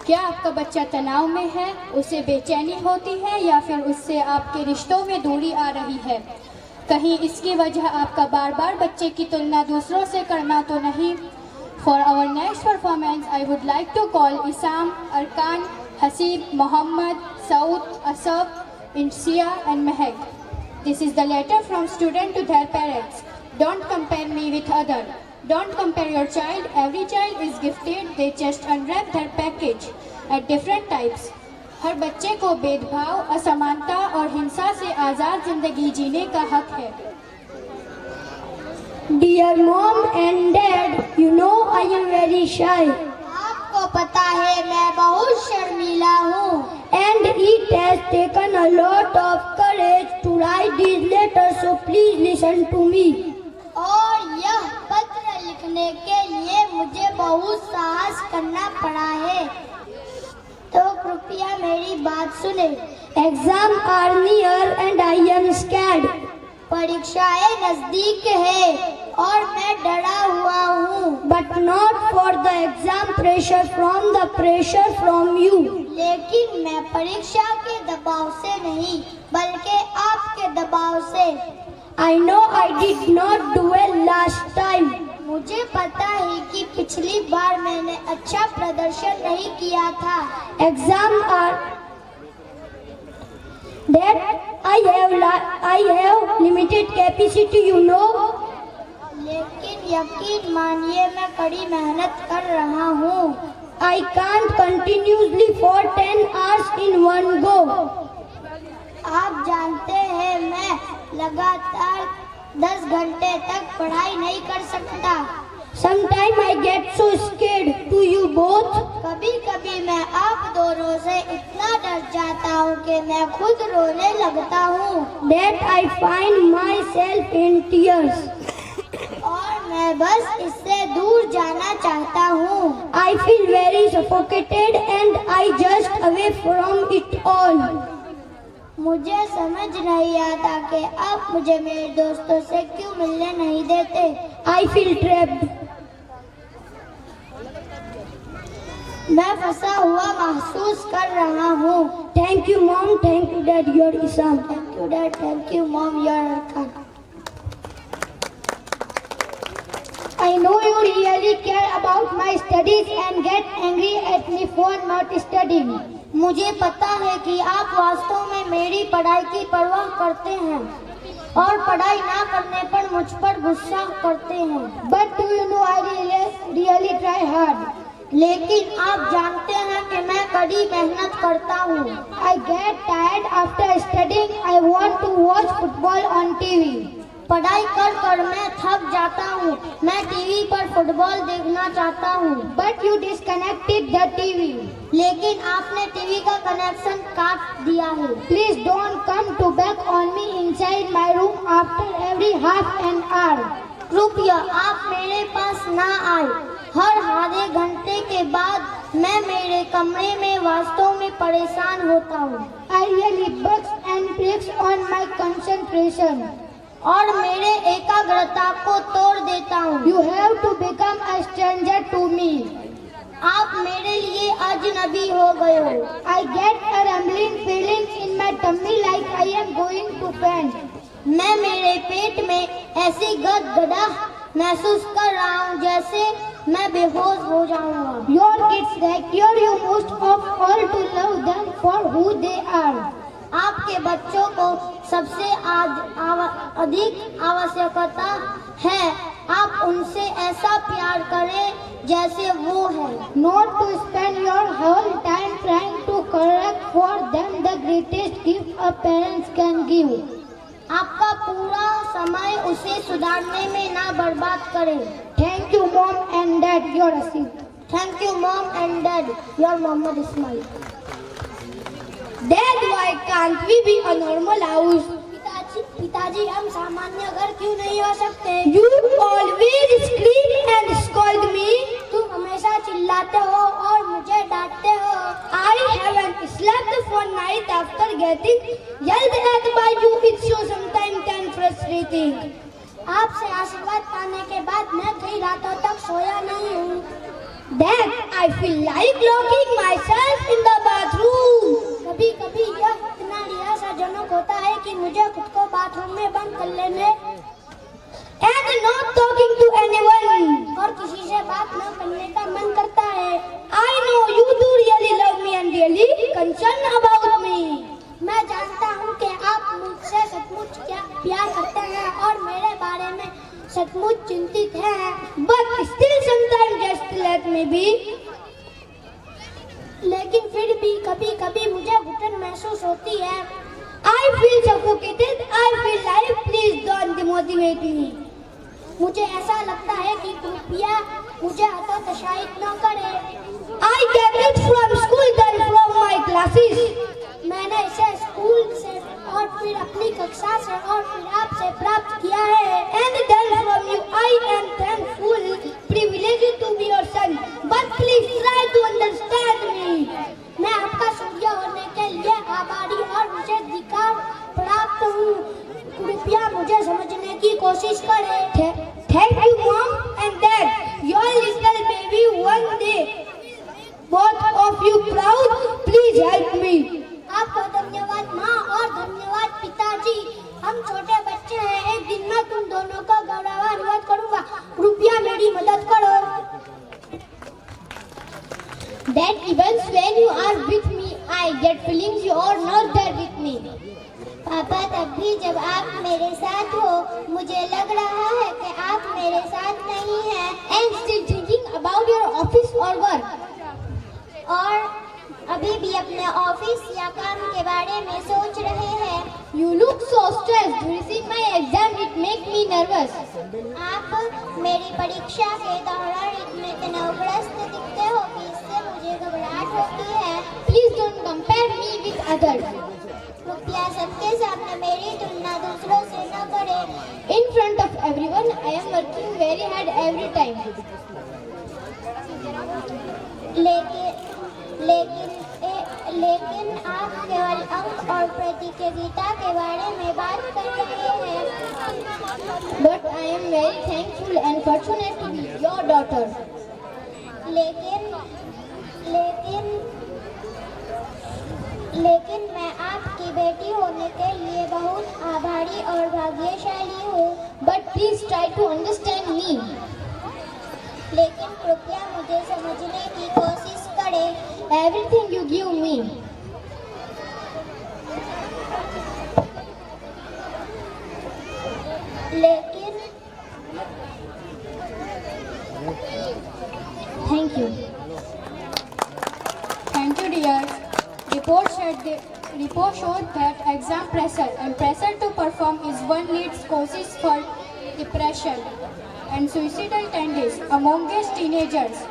क्या आपका बच्चा तनाव में है, उसे बेचैनी होती है या फिर उससे आपके रिश्तों में दूरी आ रही है? कहीं इसकी वजह आपका बार बार बच्चे की तुलना दूसरों से करना तो नहीं? For our next performance, I would like to call Isam, Arkan, Hasib, Mohammad, Saud, Asaf, Insia and Mehak. This is the letter from student to their parents. Don't compare me with other. Don't compare your child. Every child is gifted. They just unwrap their package at different types. हर बच्चे को भेदभाव, असमानता और हिंसा से आज़ाद जिंदगी जीने का हक है। Dear mom and dad, you know I am very shy. आपको पता है मैं बहुत शर्मीला हूँ। And it has taken a lot of courage to write these letters, so please listen to me. और यह पत्र लिखने के लिए मुझे बहुत साहस करना पड़ा है, तो कृपया मेरी बात सुने। Exams are near and I am scared. परीक्षाएं नजदीक है और मैं डरा हुआ हूँ। But not for the exam pressure, from the pressure from you. लेकिन मैं परीक्षा के दबाव से नहीं, बल्कि आपके दबाव से। I know I did not do well last time. मुझे पता है कि पिछली बार मैंने अच्छा प्रदर्शन नहीं किया था। Exams are that I have limited capacity, you know. लेकिन यकीन मानिए मैं कड़ी मेहनत कर रहा हूँ। I can't continuously for 10 hours in one go. आप जानते हैं मैं लगातार 10 घंटे तक पढ़ाई नहीं कर सकता। Sometimes I get so scared. Do you both? कभी कभी मैं आप दोनों से इतना डर जाता हूँ कि मैं खुद रोने लगता हूँ। That I find myself in tears. और मैं बस इससे दूर जाना चाहता हूँ। I feel very suffocated and I just away from it all. मुझे समझ नहीं आता कि आप मुझे मेरे दोस्तों से क्यों मिलने नहीं देते। I feel trapped. मैं फंसा हुआ महसूस कर रहा हूँ। Thank you mom, thank you dad, your Isam. Thank you dad, thank you mom, your Arkan. I know you really care about my studies and get angry at me for not studying. मुझे पता है कि आप वास्तव में मेरी पढ़ाई की परवाह करते हैं और पढ़ाई ना करने पर मुझ पर गुस्सा करते हैं। But do you know I really try hard. लेकिन आप जानते हैं कि मैं कड़ी मेहनत करता हूँ। I get tired after studying. I want to watch football on TV. पढ़ाई कर कर मैं थक जाता हूँ। मैं टीवी पर फुटबॉल देखना चाहता हूँ। But you disconnected the TV. लेकिन आपने टीवी का कनेक्शन काट दिया है। Please don't come to back on me inside my room after every half an hour. कृपया आप मेरे पास ना आए। हर आधे घंटे के बाद मैं मेरे कमरे में वास्तव में परेशान होता हूँ। I really bugs and breaks on my concentration. और मेरे एकाग्रता को तोड़ देता हूँ। You have to become a stranger to me. आप मेरे लिए अजनबी हो गए हो। I get a rumbling feeling in my tummy like I am going to faint. मैं मेरे पेट में ऐसी गदगदाहट महसूस कर रहा हूँ जैसे मैं बेहोश हो जाऊंगा। Your kids require you most of all to love them for who they are. आपके बच्चों को सबसे अधिक आवश्यकता है आप उनसे ऐसा प्यार करें जैसे वो है। Not to spend your whole time trying to correct for them the greatest gift a parent can give. आपका पूरा समय उसे सुधारने में ना बर्बाद करें। Thank you mom and dad, your Asif. Thank you mom and dad, your Mohammad Ismail. Dad, why can't we be a normal house? पिताजी हम सामान्य घर क्यों नहीं हो सकते? You always scream and scold me. तुम हमेशा चिल्लाते हो और मुझे डांटते हो। I haven't slept for night after getting yelled at by you. It's so sometimes can frustrating. आपसे आशीर्वाद पाने के बाद मैं कई रातों तक सोया नहीं हूँ। Dad, I feel like locking myself in the bathroom. कभी कभी यह इतना निराशाजनक होता है कि मुझे खुद को बाथरूम में बंद कर लेने And not talking to anyone. और किसी से बात न करने का मन करता है। I know you do really love me and really concerned about me. मैं जानता हूँ कि आप मुझसे सचमुच प्यार करते हैं और मेरे बारे में सचमुच चिंतित हैं। But still sometimes just let me be. लेकिन फिर भी कभी कभी मुझे घुटन महसूस होती है। I feel suffocated. I feel like please don't demotivate me. मुझे ऐसा लगता है कि कृपया मुझे हतोत्साहित न करें। I get it from school then from my classes. मैंने इसे स्कूल से और फिर अपनी कक्षा से और फिर आपसे प्राप्त किया है। And then from you I am thankful, privileged to be your son. But please try to understand me. मैं आपका सूर्य होने के लिए आभारी और विशेषाधिकार प्राप्त हूँ। कृपया मुझे समझने की कोशिश करें। Thank you mom and dad. Your little baby one day. Both of you proud. Please help me. आपको धन्यवाद माँ और धन्यवाद पिताजी। हम छोटे बच्चे हैं, एक दिन मैं तुम दोनों का गौरवान्वित करूँगा। कृपया मेरी मदद करो। That even when you are with me, I get feelings you are not there with me. पापा, तब भी जब आप मेरे साथ हो मुझे लग रहा है कि आप मेरे साथ नहीं हैं। And still thinking about your office or work. और अभी भी अपने ऑफिस या काम के बारे में सोच रहे हैं। You look so stressed. During my exam, it makes me nervous. आप मेरी परीक्षा के दौरान इतने तनावग्रस्त दिखते हो कि इससे मुझे घबराहट होती है। Please don't compare me with others. कृपया सबके सामने मेरी तुलना दूसरों से न करें। In front of everyone, I am working very hard every time. लेकिन आप केवल अंक और प्रतियोगिता के बारे में बात कर रहे हैं। But I am very thankful and fortunate to be your daughter. लेकिन मैं आपकी बेटी होने के लिए बहुत आभारी और भाग्यशाली हूँ। But please try to understand me. लेकिन कृपया मुझे समझने की कोशिश करें। Everything you give me. लेकिन Thank you. Thank you, dear. Report showed that exam pressure and pressure to perform is one leads causes for depression and suicidal tendencies amongst teenagers.